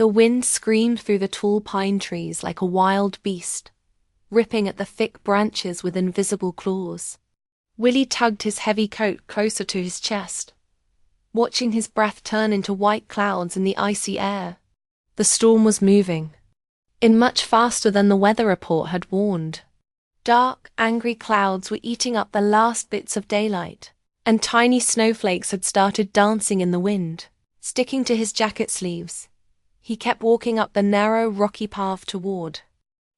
The wind screamed through the tall pine trees like a wild beast, ripping at the thick branches with invisible claws. Willie tugged his heavy coat closer to his chest, watching his breath turn into white clouds in the icy air. The storm was moving, in much faster than the weather report had warned. Dark, angry clouds were eating up the last bits of daylight, and tiny snowflakes had started dancing in the wind, sticking to his jacket sleeves. He kept walking up the narrow, rocky path toward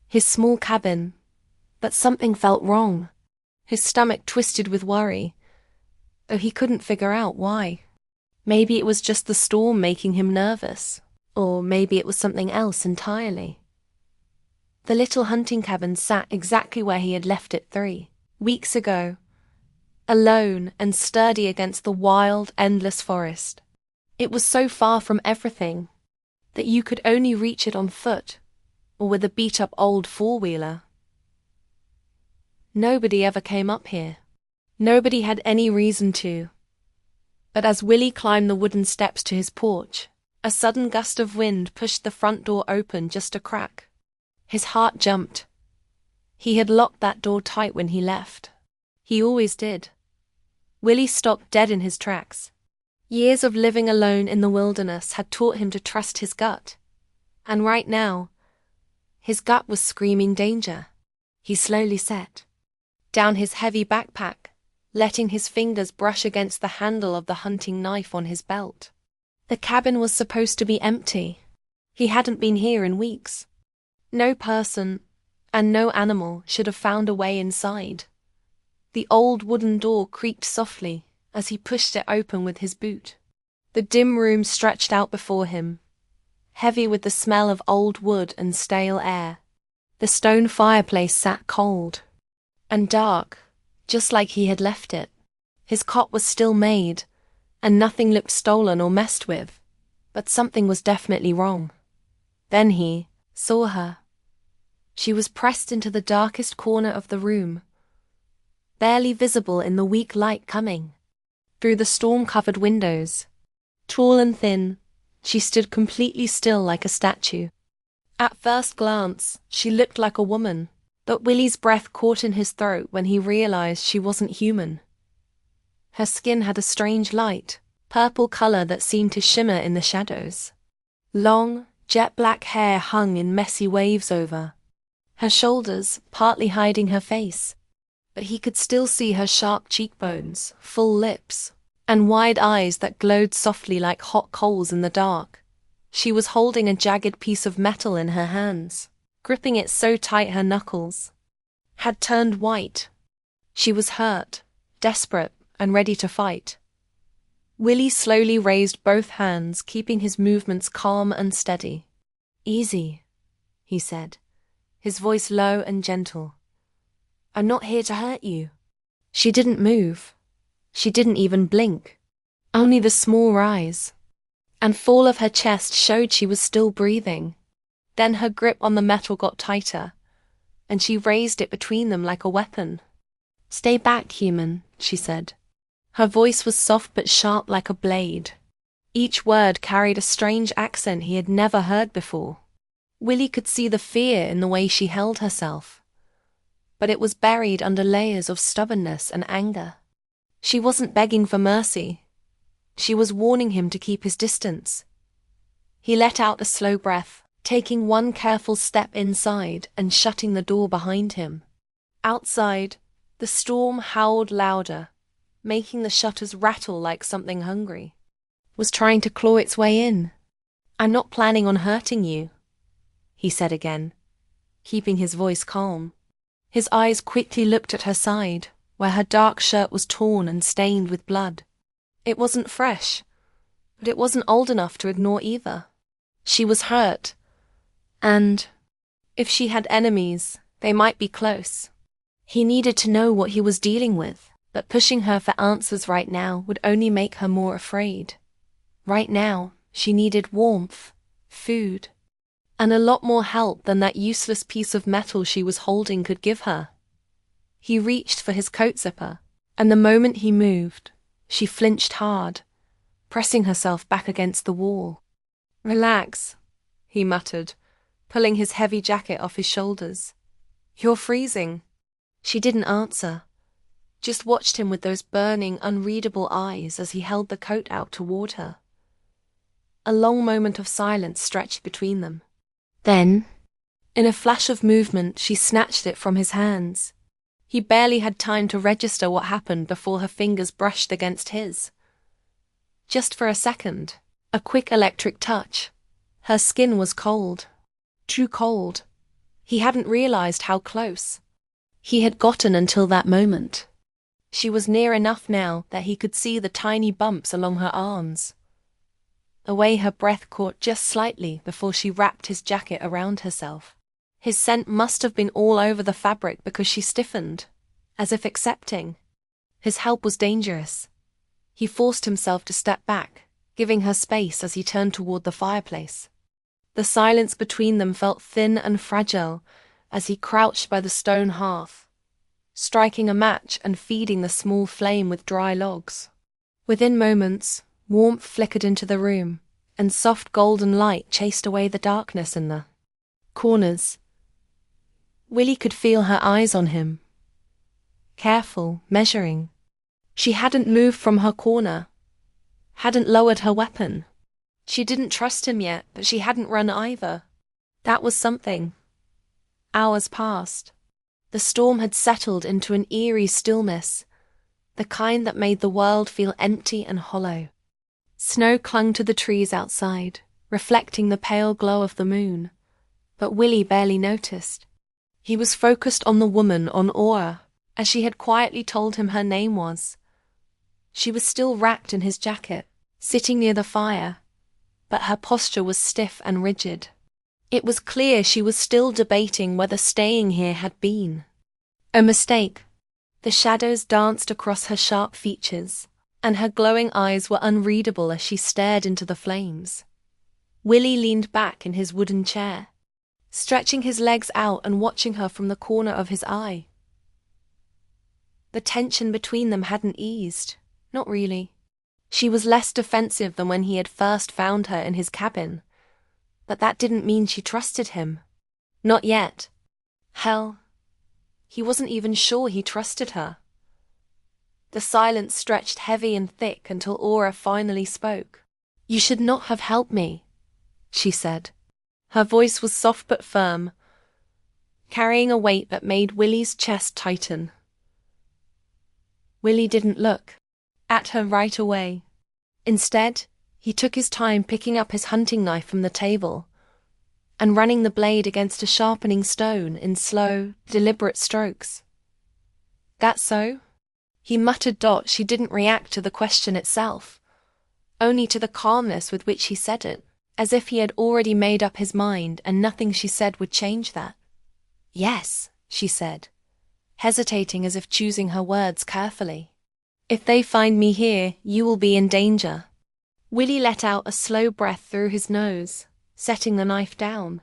his small cabin, but something felt wrong. His stomach twisted with worry, though he couldn't figure out why. Maybe it was just the storm making him nervous, or maybe it was something else entirely. The little hunting cabin sat exactly where he had left it 3 weeks ago, alone and sturdy against the wild, endless forest. It was so far from everything that you could only reach it on foot or with a beat-up old four-wheeler. Nobody ever came up here. Nobody had any reason to. But as Willie climbed the wooden steps to his porch, a sudden gust of wind pushed the front door open just a crack. His heart jumped. He had locked that door tight when he left. He always did. Willie stopped dead in his tracks. Years of living alone in the wilderness had taught him to trust his gut. And right now, his gut was screaming danger. He slowly set down his heavy backpack, letting his fingers brush against the handle of the hunting knife on his belt. The cabin was supposed to be empty. He hadn't been here in weeks. No person and no animal should have found a way inside. The old wooden door creaked softly as he pushed it open with his boot. The dim room stretched out before him, heavy with the smell of old wood and stale air. The stone fireplace sat cold and dark, just like he had left it. His cot was still made, and nothing looked stolen or messed with, but something was definitely wrong. Then he saw her. She was pressed into the darkest corner of the room, barely visible in the weak light coming through the storm-covered windows. Tall and thin, she stood completely still like a statue. At first glance, she looked like a woman, but Willie's breath caught in his throat when he realized she wasn't human. Her skin had a strange light, purple color that seemed to shimmer in the shadows. Long, jet-black hair hung in messy waves over her shoulders, partly hiding her face, but he could still see her sharp cheekbones, full lips, and wide eyes that glowed softly like hot coals in the dark. She was holding a jagged piece of metal in her hands, gripping it so tight her knuckles had turned white. She was hurt, desperate, and ready to fight. Willie slowly raised both hands, keeping his movements calm and steady. "Easy," he said, his voice low and gentle. "I'm not here to hurt you." She didn't move. She didn't even blink. Only the small rise and fall of her chest showed she was still breathing. Then her grip on the metal got tighter, and she raised it between them like a weapon. "Stay back, human," she said. Her voice was soft but sharp like a blade. Each word carried a strange accent he had never heard before. Willie could see the fear in the way she held herself, but it was buried under layers of stubbornness and anger. She wasn't begging for mercy. She was warning him to keep his distance. He let out a slow breath, taking one careful step inside and shutting the door behind him. Outside, the storm howled louder, making the shutters rattle like something hungry was trying to claw its way in. "I'm not planning on hurting you," he said again, keeping his voice calm. His eyes quickly looked at her side, where her dark shirt was torn and stained with blood. It wasn't fresh, but it wasn't old enough to ignore either. She was hurt, and if she had enemies, they might be close. He needed to know what he was dealing with, but pushing her for answers right now would only make her more afraid. Right now, she needed warmth, food, and a lot more help than that useless piece of metal she was holding could give her. He reached for his coat zipper, and the moment he moved, she flinched hard, pressing herself back against the wall. "Relax," he muttered, pulling his heavy jacket off his shoulders. "You're freezing." She didn't answer, just watched him with those burning, unreadable eyes as he held the coat out toward her. A long moment of silence stretched between them. Then, in a flash of movement, she snatched it from his hands. He barely had time to register what happened before her fingers brushed against his. Just for a second, a quick electric touch. Her skin was cold. Too cold. He hadn't realized how close he had gotten until that moment. She was near enough now that he could see the tiny bumps along her arms. A way her breath caught just slightly before she wrapped his jacket around herself. His scent must have been all over the fabric because she stiffened, as if accepting. His help was dangerous. He forced himself to step back, giving her space as he turned toward the fireplace. The silence between them felt thin and fragile as he crouched by the stone hearth, striking a match and feeding the small flame with dry logs. Within moments, warmth flickered into the room, and soft golden light chased away the darkness in the corners. Willie could feel her eyes on him. Careful, measuring. She hadn't moved from her corner, hadn't lowered her weapon. She didn't trust him yet, but she hadn't run either. That was something. Hours passed. The storm had settled into an eerie stillness, the kind that made the world feel empty and hollow. Snow clung to the trees outside, reflecting the pale glow of the moon, but Willie barely noticed. He was focused on the woman on Aura, as she had quietly told him her name was. She was still wrapped in his jacket, sitting near the fire, but her posture was stiff and rigid. It was clear she was still debating whether staying here had been a mistake. The shadows danced across her sharp features, and her glowing eyes were unreadable as she stared into the flames. Willie leaned back in his wooden chair, stretching his legs out and watching her from the corner of his eye. The tension between them hadn't eased, not really. She was less defensive than when he had first found her in his cabin, but that didn't mean she trusted him. Not yet. Hell, he wasn't even sure he trusted her. The silence stretched heavy and thick until Aura finally spoke. "You should not have helped me," she said. Her voice was soft but firm, carrying a weight that made Willie's chest tighten. Willie didn't look at her right away. Instead, he took his time picking up his hunting knife from the table and running the blade against a sharpening stone in slow, deliberate strokes. "That so?" He muttered. She didn't react to the question itself, only to the calmness with which he said it, as if he had already made up his mind and nothing she said would change that. "Yes," she said, hesitating as if choosing her words carefully. "If they find me here, you will be in danger." Willie let out a slow breath through his nose, setting the knife down.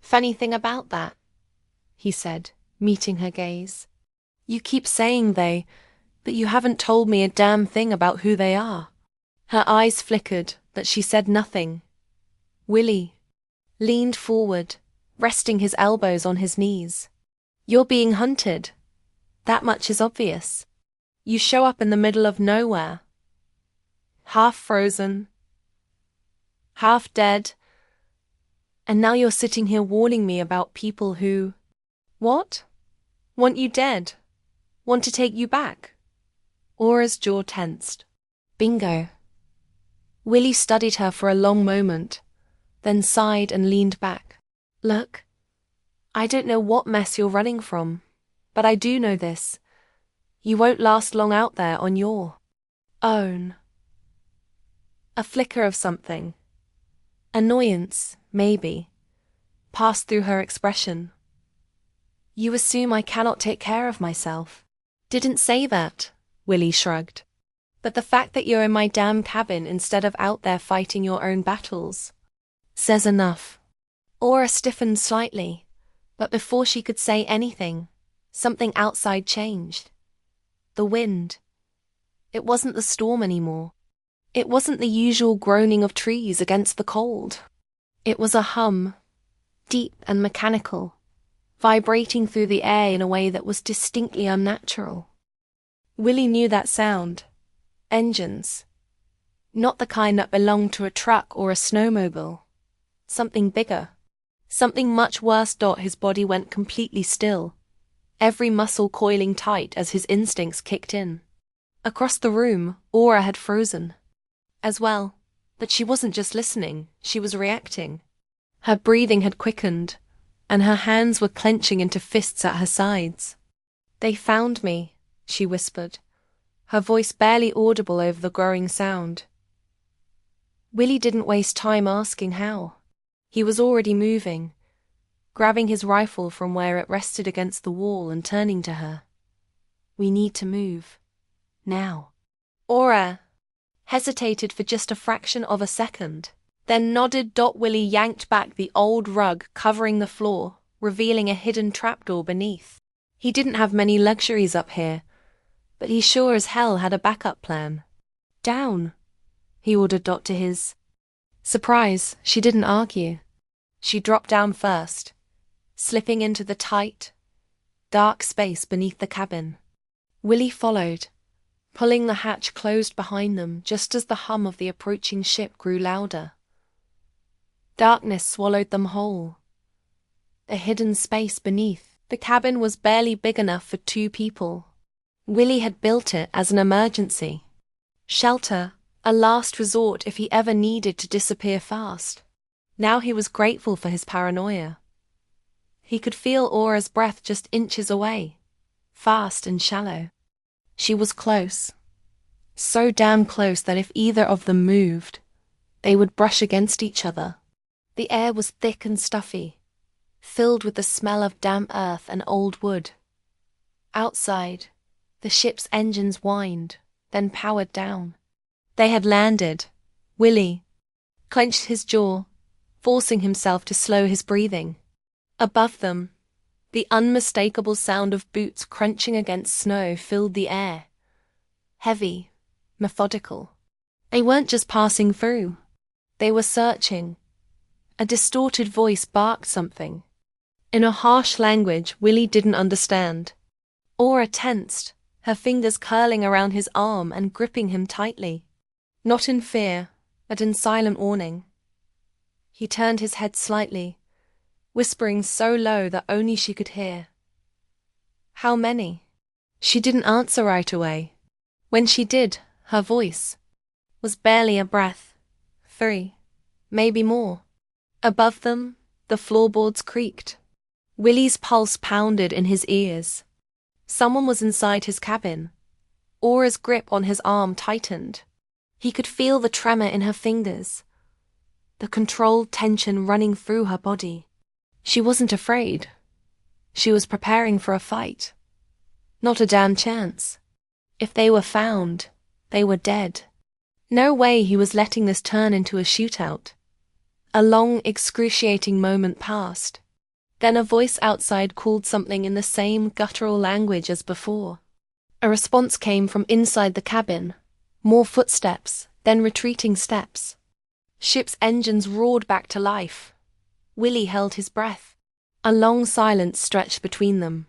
"Funny thing about that," he said, meeting her gaze. "You keep saying they, but you haven't told me a damn thing about who they are." Her eyes flickered, but she said nothing. Willie leaned forward, resting his elbows on his knees. "You're being hunted. That much is obvious. You show up in the middle of nowhere, half frozen, half dead, and now you're sitting here warning me about people who, what? Want you dead? Want to take you back?" Aura's jaw tensed. "Bingo." Willie studied her for a long moment, then sighed and leaned back. "Look, I don't know what mess you're running from, but I do know this. You won't last long out there on your own." A flicker of something, annoyance, maybe, passed through her expression. "You assume I cannot take care of myself." "Didn't say that," Willie shrugged. "But the fact that you're in my damn cabin instead of out there fighting your own battles says enough." Aura stiffened slightly, but before she could say anything, something outside changed. The wind. It wasn't the storm anymore. It wasn't the usual groaning of trees against the cold. It was a hum, deep and mechanical, vibrating through the air in a way that was distinctly unnatural. Willie knew that sound. Engines. Not the kind that belonged to a truck or a snowmobile. Something bigger. Something much worse. His body went completely still, every muscle coiling tight as his instincts kicked in. Across the room, Aura had frozen. As well, but she wasn't just listening, she was reacting. Her breathing had quickened, and her hands were clenching into fists at her sides. "They found me," she whispered, her voice barely audible over the growing sound. Willie didn't waste time asking how. He was already moving, grabbing his rifle from where it rested against the wall and turning to her. "We need to move. Now." Aura hesitated for just a fraction of a second, then nodded. Willie yanked back the old rug covering the floor, revealing a hidden trapdoor beneath. He didn't have many luxuries up here, but he sure as hell had a backup plan. "Down," he ordered. To his surprise, she didn't argue. She dropped down first, slipping into the tight, dark space beneath the cabin. Willie followed, pulling the hatch closed behind them just as the hum of the approaching ship grew louder. Darkness swallowed them whole. The hidden space beneath the cabin was barely big enough for 2 people. Willie had built it as an emergency shelter, a last resort if he ever needed to disappear fast. Now he was grateful for his paranoia. He could feel Aura's breath just inches away, fast and shallow. She was close, so damn close that if either of them moved, they would brush against each other. The air was thick and stuffy, filled with the smell of damp earth and old wood. Outside, the ship's engines whined, then powered down. They had landed. Willie clenched his jaw, forcing himself to slow his breathing. Above them, the unmistakable sound of boots crunching against snow filled the air. Heavy, methodical. They weren't just passing through. They were searching. A distorted voice barked something, in a harsh language Willie didn't understand. Aura tensed, her fingers curling around his arm and gripping him tightly. Not in fear, but in silent warning. He turned his head slightly, whispering so low that only she could hear. "How many?" She didn't answer right away. When she did, her voice was barely a breath. 3, maybe more. Above them, the floorboards creaked. Willie's pulse pounded in his ears. Someone was inside his cabin. Aura's grip on his arm tightened. He could feel the tremor in her fingers, the controlled tension running through her body. She wasn't afraid. She was preparing for a fight. Not a damn chance. If they were found, they were dead. No way he was letting this turn into a shootout. A long, excruciating moment passed. Then a voice outside called something in the same guttural language as before. A response came from inside the cabin. More footsteps, then retreating steps. Ship's engines roared back to life. Willie held his breath. A long silence stretched between them.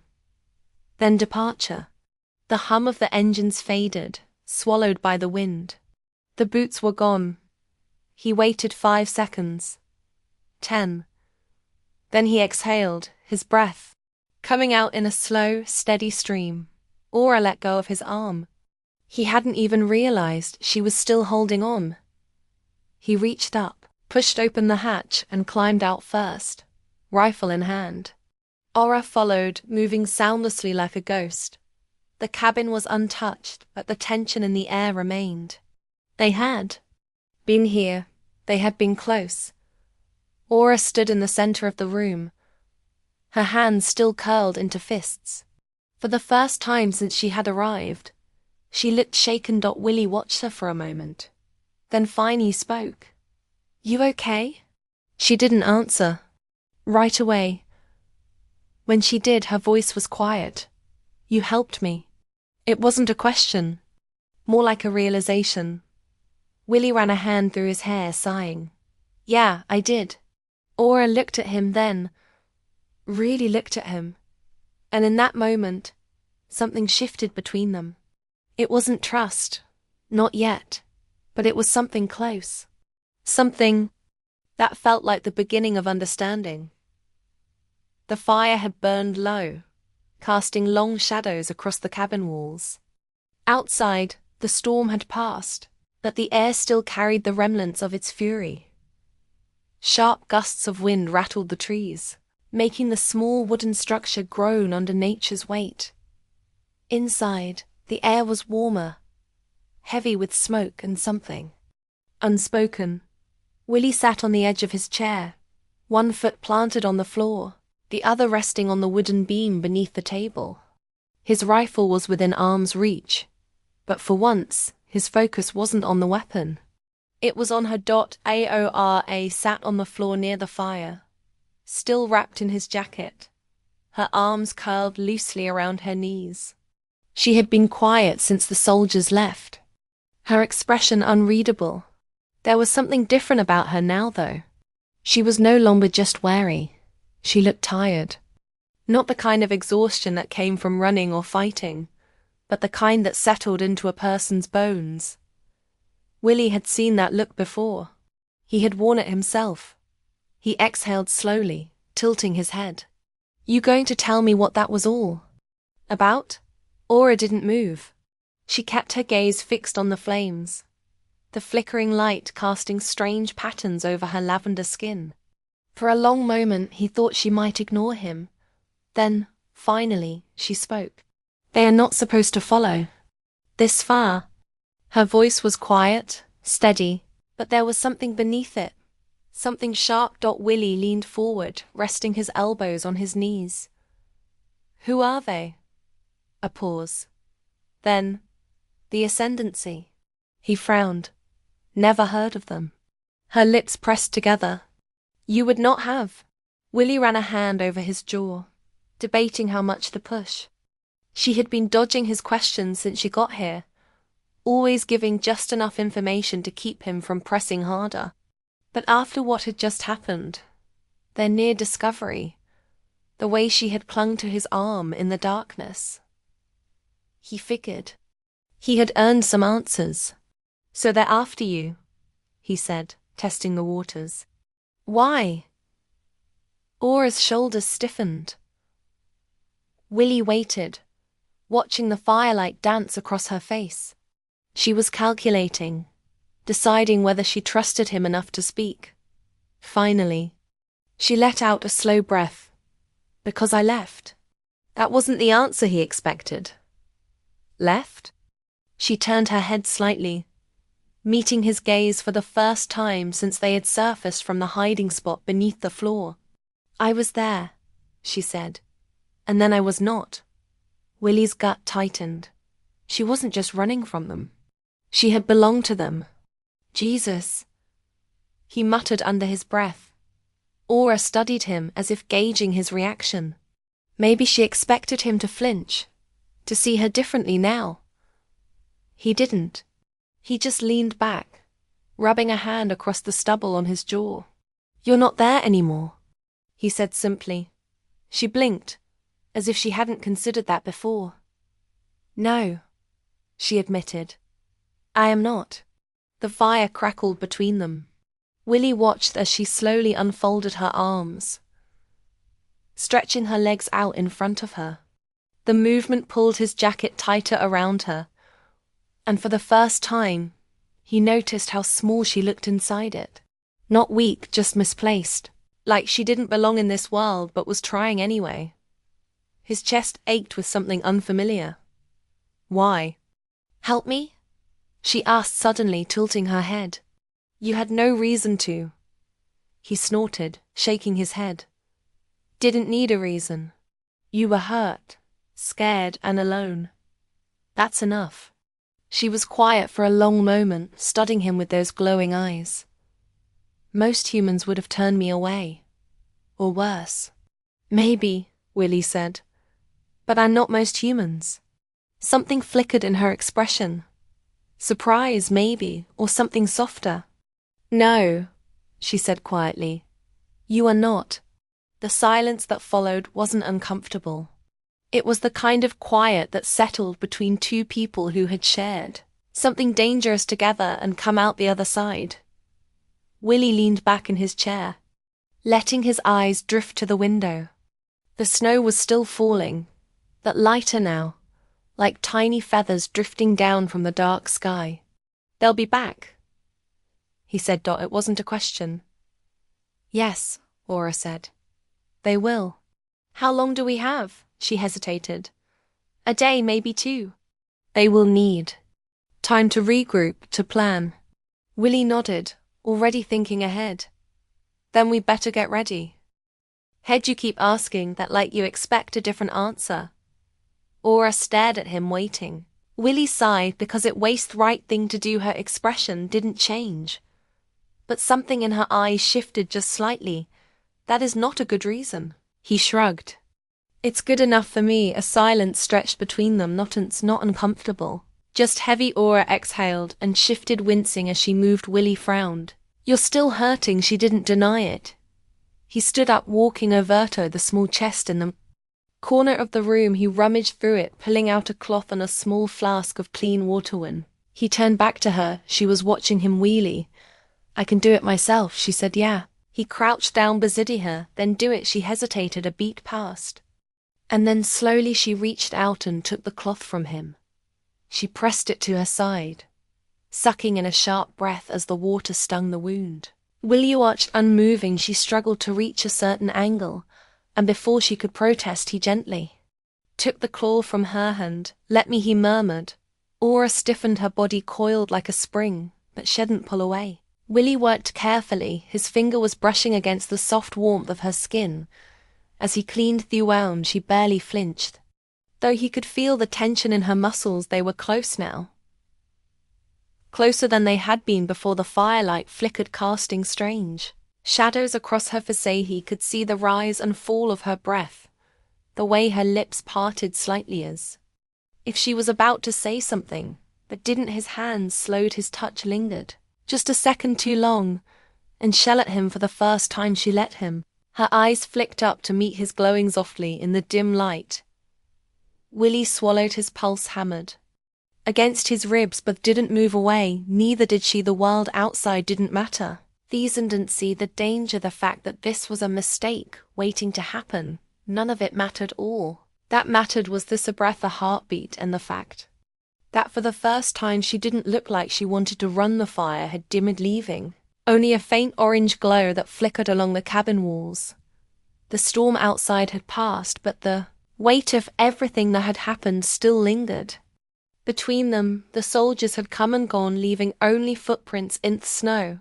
Then departure. The hum of the engines faded, swallowed by the wind. The boots were gone. He waited 5 seconds. 10. Then he exhaled, his breath coming out in a slow, steady stream. Aura let go of his arm. He hadn't even realized she was still holding on. He reached up, pushed open the hatch, and climbed out first, rifle in hand. Aura followed, moving soundlessly like a ghost. The cabin was untouched, but the tension in the air remained. They had been here. They had been close. Aura stood in the center of the room, her hands still curled into fists. For the first time since she had arrived, she looked shaken. Willie watched her for a moment. Then finally spoke. "You okay?" She didn't answer. Right away. When she did, her voice was quiet. "You helped me." It wasn't a question, more like a realization. Willie ran a hand through his hair, sighing. "Yeah, I did. Aura looked at him then, really looked at him, and in that moment, something shifted between them. It wasn't trust, not yet, but it was something close. Something that felt like the beginning of understanding. The fire had burned low, casting long shadows across the cabin walls. Outside, the storm had passed, but the air still carried the remnants of its fury. Sharp gusts of wind rattled the trees, making the small wooden structure groan under nature's weight. Inside, the air was warmer, heavy with smoke and something unspoken. Willie sat on the edge of his chair, one foot planted on the floor, the other resting on the wooden beam beneath the table. His rifle was within arm's reach, but for once, his focus wasn't on the weapon. It was on her. Aora sat on the floor near the fire, still wrapped in his jacket, her arms curled loosely around her knees. She had been quiet since the soldiers left, her expression unreadable. There was something different about her now, though. She was no longer just wary. She looked tired. Not the kind of exhaustion that came from running or fighting, but the kind that settled into a person's bones. Willie had seen that look before. He had worn it himself. He exhaled slowly, tilting his head. "You going to tell me what that was all about?" Aura didn't move. She kept her gaze fixed on the flames, the flickering light casting strange patterns over her lavender skin. For a long moment he thought she might ignore him. Then, finally, she spoke. "They are not supposed to follow this far." Her voice was quiet, steady, but there was something beneath it. Something sharp. Willie leaned forward, resting his elbows on his knees. "Who are they?" A pause. Then, "The Ascendancy." He frowned. "Never heard of them." Her lips pressed together. "You would not have." Willie ran a hand over his jaw, debating how much to push. She had been dodging his questions since she got here, always giving just enough information to keep him from pressing harder. But after what had just happened, their near discovery, the way she had clung to his arm in the darkness, he figured he had earned some answers. "So they're after you," he said, testing the waters. "Why?" Aura's shoulders stiffened. Willie waited, watching the firelight dance across her face. She was calculating, deciding whether she trusted him enough to speak. Finally, she let out a slow breath. "Because I left." That wasn't the answer he expected. Left? She turned her head slightly, meeting his gaze for the first time since they had surfaced from the hiding spot beneath the floor. "I was there," she said, "and then I was not." Willie's gut tightened. She wasn't just running from them. She had belonged to them. "Jesus," he muttered under his breath. Aura studied him as if gauging his reaction. Maybe she expected him to flinch, to see her differently now. He didn't. He just leaned back, rubbing a hand across the stubble on his jaw. "You're not there anymore," he said simply. She blinked, as if she hadn't considered that before. "No," she admitted. "I am not." The fire crackled between them. Willie watched as she slowly unfolded her arms, stretching her legs out in front of her. The movement pulled his jacket tighter around her, and for the first time, he noticed how small she looked inside it. Not weak, just misplaced, like she didn't belong in this world but was trying anyway. His chest ached with something unfamiliar. "Why?" "Help me?" she asked suddenly, tilting her head. "You had no reason to." He snorted, shaking his head. "Didn't need a reason. You were hurt, scared, and alone. That's enough." She was quiet for a long moment, studying him with those glowing eyes. "Most humans would have turned me away. Or worse." "Maybe," Willie said. "But I'm not most humans." Something flickered in her expression. Surprise, maybe, or something softer. "No," she said quietly. You are not. The silence that followed wasn't uncomfortable. It was the kind of quiet that settled between two people who had shared something dangerous together and come out the other side. Willie leaned back in his chair, letting his eyes drift to the window. The snow was still falling, but lighter now, like tiny feathers drifting down from the dark sky. They'll be back, he said. It wasn't a question. Yes, Aura said. They will. How long do we have? She hesitated. A day, maybe 2. They will need time to regroup, to plan. Willie nodded, already thinking ahead. Then we'd better get ready. Head, you keep asking that like you expect a different answer. Aura stared at him, waiting. Willie sighed because it was the right thing to do. Her expression didn't change. But something in her eyes shifted just slightly. That is not a good reason. He shrugged. It's good enough for me. A silence stretched between them, not uncomfortable. Just heavy. Aura exhaled and shifted, wincing as she moved. Willie frowned. You're still hurting. She didn't deny it. He stood up, walking over to the small chest in the corner of the room. He rummaged through it, pulling out a cloth and a small flask of clean water. When he turned back to her, she was watching him wheelie. I can do it myself, she said. Yeah. He crouched down beside her. Then do it. She hesitated, a beat passed. And then slowly she reached out and took the cloth from him. She pressed it to her side, sucking in a sharp breath as the water stung the wound. Willie watched, unmoving. She struggled to reach a certain angle, and before she could protest, he gently took the claw from her hand. Let me, he murmured. Aura stiffened, her body coiled like a spring, but she didn't pull away. Willie worked carefully. His finger was brushing against the soft warmth of her skin. As he cleaned the wound, she barely flinched. Though he could feel the tension in her muscles, they were close now. Closer than they had been before. The firelight flickered, casting strange shadows across her face. He could see the rise and fall of her breath, the way her lips parted slightly as if she was about to say something, but didn't. His hands slowed, his touch lingered. Just a second too long, and shell at him for the first time. She let him. Her eyes flicked up to meet his, glowing softly in the dim light. Willie swallowed, his pulse hammered against his ribs, but didn't move away. Neither did she. The world outside didn't matter. These didn't see the danger, the fact that this was a mistake waiting to happen. None of it mattered. All that mattered was this, a breath, a heartbeat, and the fact that for the first time she didn't look like she wanted to run. The fire had dimmed, leaving only a faint orange glow that flickered along the cabin walls. The storm outside had passed, but the weight of everything that had happened still lingered. Between them, the soldiers had come and gone, leaving only footprints in the snow,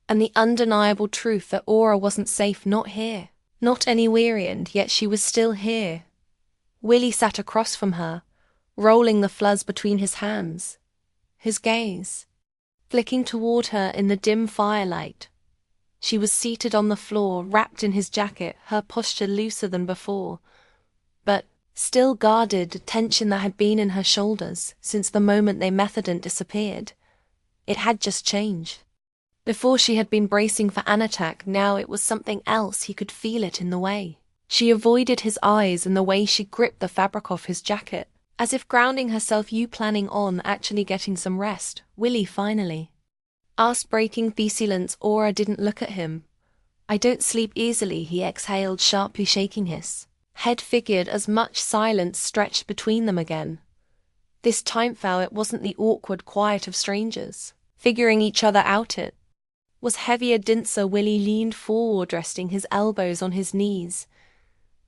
and the undeniable truth that Aura wasn't safe, not here, not anywhere, and yet she was still here. Willie sat across from her, rolling the floods between his hands, his gaze flicking toward her in the dim firelight. She was seated on the floor, wrapped in his jacket, her posture looser than before, but still guarded. The tension that had been in her shoulders since the moment they met and disappeared. It had just changed. Before she had been bracing for an attack, now it was something else. He could feel it in the way she avoided his eyes and the way she gripped the fabric of his jacket, as if grounding herself. You planning on actually getting some rest? Willie finally asked, breaking the silence. Aura didn't look at him. I don't sleep easily, he exhaled sharply, shaking his head. Figured as much. Silence stretched between them again. This time, it wasn't the awkward quiet of strangers figuring each other out. It was heavier, denser. Willie leaned forward, resting his elbows on his knees.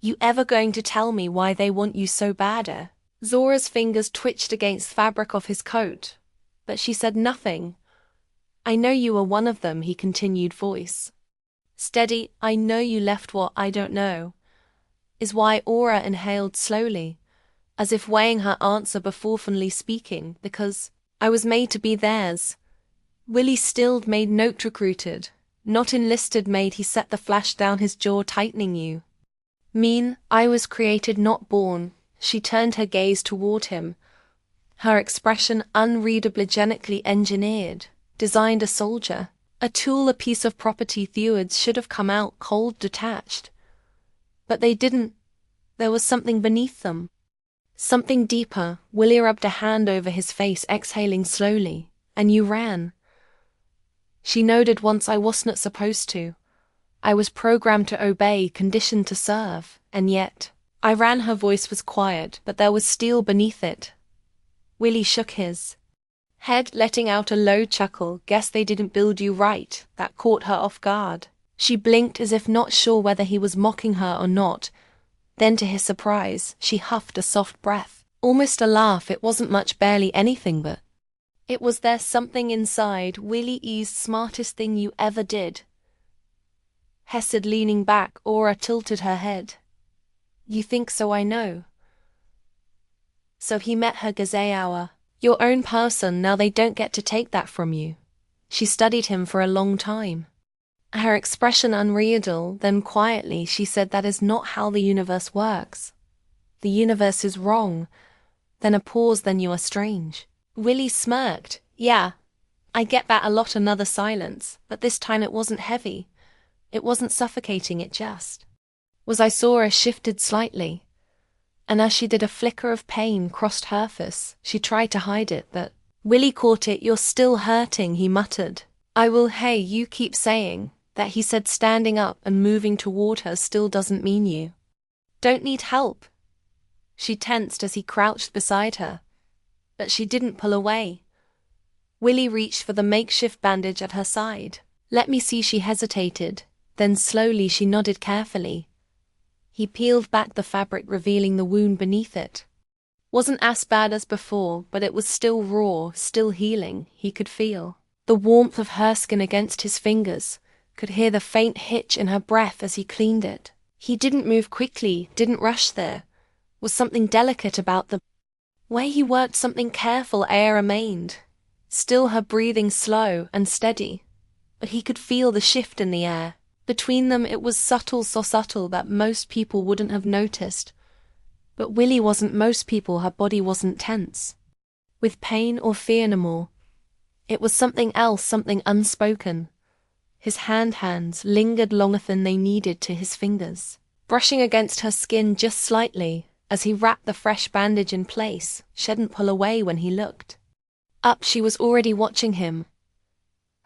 You ever going to tell me why they want you so bad? Zora's fingers twitched against the fabric of his coat, but she said nothing. I know you were one of them, he continued, voice steady. I know you left. What I don't know is why. Aura inhaled slowly, as if weighing her answer before finally speaking. Because I was made to be theirs. Willie stilled, made note, recruited, not enlisted. Made. He set the flash down, his jaw tightening. You mean I was created, not born? She turned her gaze toward him, her expression unreadably genetically engineered, designed. A soldier, A tool, a piece of property. Theoids should have come out cold, detached. But they didn't. There was something beneath them. Something deeper. Willie rubbed a hand over his face, exhaling slowly. And you ran. She nodded. Once I wasn't supposed to. I was programmed to obey, conditioned to serve, and yet I ran. Her voice was quiet, but there was steel beneath it. Willie shook his head, letting out a low chuckle. Guess they didn't build you right. That caught her off guard. She blinked as if not sure whether he was mocking her or not. Then to his surprise, she huffed a soft breath. Almost a laugh. It wasn't much, barely anything, but it was there, something inside. Willie eased. Smartest thing you ever did. Hesed, leaning back. Aura tilted her head. You think so? I know. So he met her gaze-hour. Your own person. Now they don't get to take that from you. She studied him for a long time. Her expression unreal. Then quietly she said, that is not how the universe works. The universe is wrong. Then a pause. Then you are strange. Willie smirked. Yeah, I get that a lot. Another silence, but this time it wasn't heavy. It wasn't suffocating, it just was. I saw her shifted slightly, and as she did, a flicker of pain crossed her face. She tried to hide it, but Willie caught it. You're still hurting, he muttered. I will. Hey, you keep saying that, he said, standing up and moving toward her. Still doesn't mean you don't need help. She tensed as he crouched beside her, but she didn't pull away. Willie reached for the makeshift bandage at her side. Let me see. She hesitated. Then slowly she nodded carefully. He peeled back the fabric, revealing the wound beneath it. Wasn't as bad as before, but it was still raw, still healing. He could feel the warmth of her skin against his fingers, could hear the faint hitch in her breath as he cleaned it. He didn't move quickly, didn't rush. There was something delicate about the way he worked, something careful. Air remained still, her breathing slow and steady, but he could feel the shift in the air between them. It was subtle, so subtle that most people wouldn't have noticed. But Willie wasn't most people. Her body wasn't tense with pain or fear no more. It was something else, something unspoken. His hands lingered longer than they needed to his fingers, brushing against her skin just slightly as he wrapped the fresh bandage in place. She didn't pull away when he looked up. She was already watching him.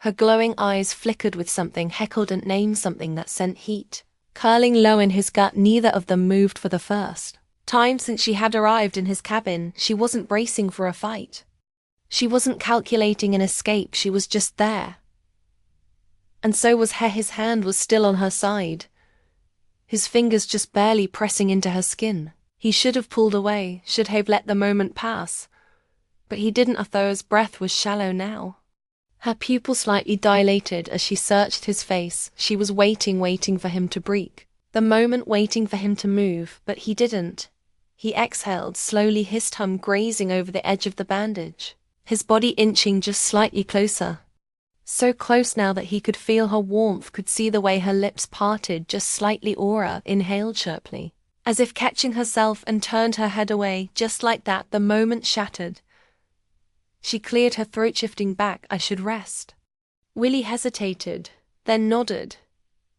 Her glowing eyes flickered with something, heckled and named something that sent heat curling low in his gut. Neither of them moved for the first time since she had arrived in his cabin. She wasn't bracing for a fight. She wasn't calculating an escape. She was just there. And so was he. His hand was still on her side, his fingers just barely pressing into her skin. He should have pulled away, should have let the moment pass. But he didn't. Atho's breath was shallow now. Her pupils slightly dilated as she searched his face. She was waiting for him to break the moment, waiting for him to move, but he didn't. He exhaled slowly, his tongue grazing over the edge of the bandage, his body inching just slightly closer. So close now that he could feel her warmth, could see the way her lips parted just slightly. Aura inhaled sharply, as if catching herself, and turned her head away. Just like that, the moment shattered. She cleared her throat, shifting back. I should rest. Willie hesitated, then nodded.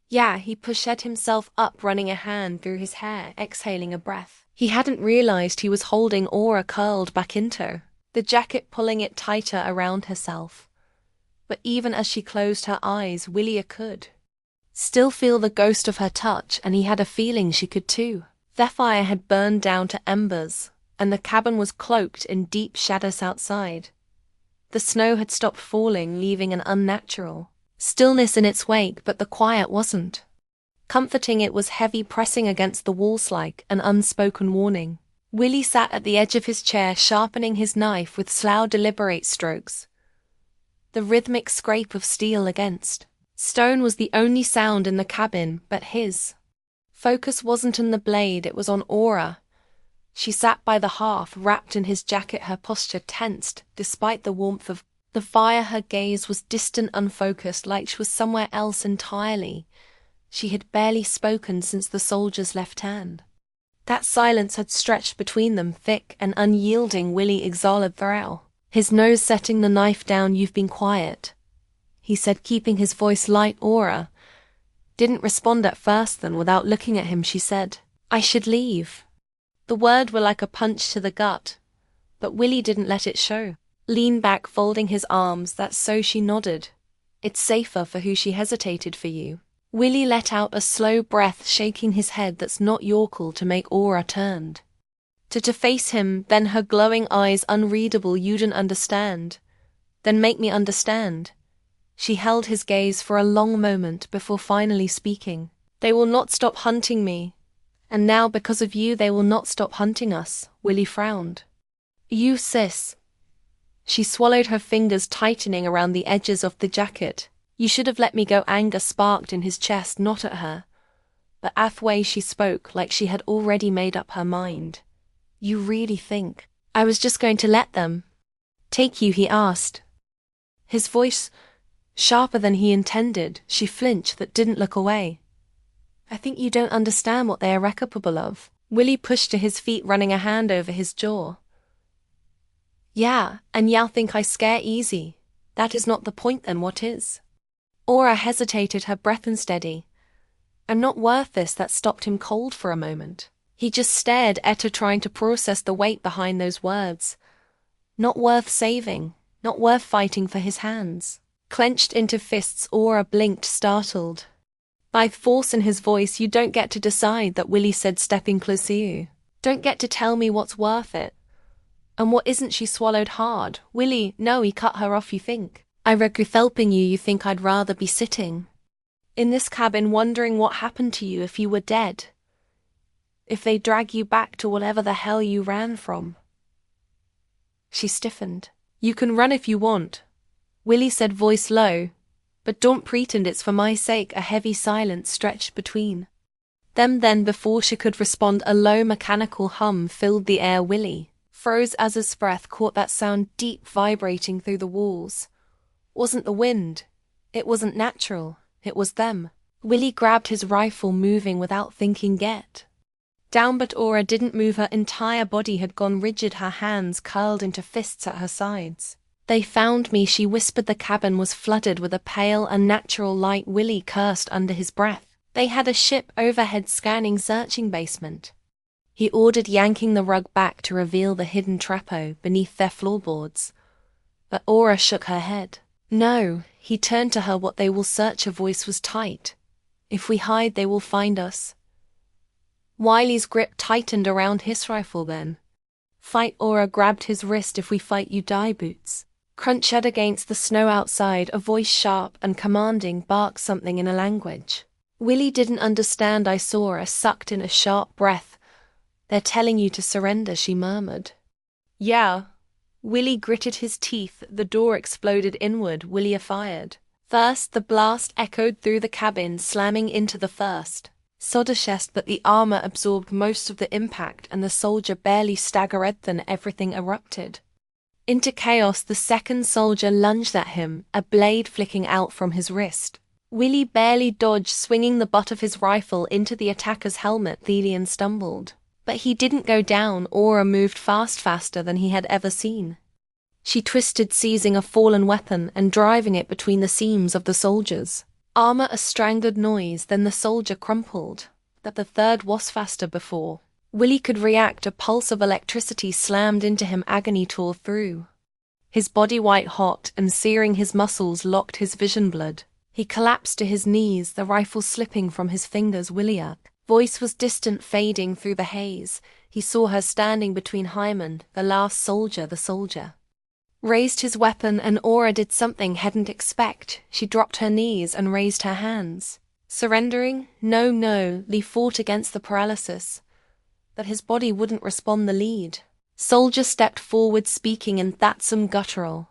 Yeah, he pushed himself up, running a hand through his hair, exhaling a breath. He hadn't realized he was holding Aura curled back into the jacket, pulling it tighter around herself. But even as she closed her eyes, Willie could still feel the ghost of her touch, and he had a feeling she could too. Their fire had burned down to embers, and the cabin was cloaked in deep shadows outside. The snow had stopped falling, leaving an unnatural stillness in its wake, but the quiet wasn't comforting. It was heavy, pressing against the walls like an unspoken warning. Willie sat at the edge of his chair, sharpening his knife with slow, deliberate strokes. The rhythmic scrape of steel against stone was the only sound in the cabin, but his focus wasn't on the blade, it was on Aura. She sat by the hearth, wrapped in his jacket, her posture tensed. Despite the warmth of the fire, her gaze was distant, unfocused, like she was somewhere else entirely. She had barely spoken since the soldier's left hand. That silence had stretched between them, thick and unyielding. Willie exhaled through, his nose setting the knife down. You've been quiet, he said, keeping his voice light. Aura didn't respond at first, then without looking at him she said, I should leave. The words were like a punch to the gut, but Willy didn't let it show. Lean back, folding his arms. That's so, she nodded. It's safer for who she hesitated for you. Willy let out a slow breath, shaking his head. That's not your call. To make Aura turned to face him, then her glowing eyes unreadable. You didn't understand. Then make me understand. She held his gaze for a long moment before finally speaking. They will not stop hunting me. And now, because of you, they will not stop hunting us. Willy frowned. You, sis. She swallowed, her fingers tightening around the edges of the jacket. You should have let me go. Anger sparked in his chest, not at her, but at the way she spoke, like she had already made up her mind. You really think I was just going to let them take you? He asked, his voice sharper than he intended. She flinched, but didn't look away. I think you don't understand what they are capable of. Willy pushed to his feet, running a hand over his jaw. Yeah, and y'all think I scare easy. That is not the point, then what is? Aura hesitated, her breath unsteady. I'm not worth this. That stopped him cold for a moment. He just stared at her, trying to process the weight behind those words. Not worth saving, not worth fighting for his hands. Clenched into fists, Aura blinked, startled by force in his voice. You don't get to decide that, Willy said, stepping closer to you. Don't get to tell me what's worth it. And what isn't? She swallowed hard. Willy, no, he cut her off. You think I regret helping you? You think I'd rather be sitting in this cabin wondering what happened to you if you were dead? If they drag you back to whatever the hell you ran from? She stiffened. You can run if you want, Willy said, voice low, but don't pretend it's for my sake. A heavy silence stretched between them. Then, before she could respond, a low mechanical hum filled the air. Willy froze as his breath caught that sound, deep, vibrating through the walls. Wasn't the wind. It wasn't natural. It was them. Willy grabbed his rifle, moving without thinking. Get down, but Aura didn't move. Her entire body had gone rigid, her hands curled into fists at her sides. They found me, she whispered. The cabin was flooded with a pale, unnatural light. Willy cursed under his breath. They had a ship overhead, scanning, searching basement. He ordered, yanking the rug back to reveal the hidden trapdoor beneath their floorboards. But Aura shook her head. No, he turned to her. What they will search? Her voice was tight. If we hide, they will find us. Wiley's grip tightened around his rifle. Then fight. Aura grabbed his wrist. If we fight, you die. Boots crunched against the snow outside. A voice, sharp and commanding, barked something in a language Willy didn't understand. I saw her, sucked in a sharp breath. They're telling you to surrender, she murmured. Yeah. Willy gritted his teeth. The door exploded inward. Willy fired. First, the blast echoed through the cabin, slamming into the first soldier chest, but the armor absorbed most of the impact, and the soldier barely staggered. Then everything erupted into chaos. The second soldier lunged at him, a blade flicking out from his wrist. Willy barely dodged, swinging the butt of his rifle into the attacker's helmet. Thelian stumbled, but he didn't go down. Aura moved faster than he had ever seen. She twisted, seizing a fallen weapon and driving it between the seams of the soldier's armor. A strangled noise, then the soldier crumpled. That the third was faster. Before Willy could react, a pulse of electricity slammed into him. Agony tore through his body, white hot and searing. His muscles locked, his vision blurred. He collapsed to his knees, the rifle slipping from his fingers. Williak voice was distant, fading through the haze. He saw her standing between Hyman, the last soldier. The soldier raised his weapon, and Aura did something hadn't expect. She dropped her knees and raised her hands. Surrendering? No. Lee fought against the paralysis, but his body wouldn't respond. The lead soldier stepped forward, speaking in that some guttural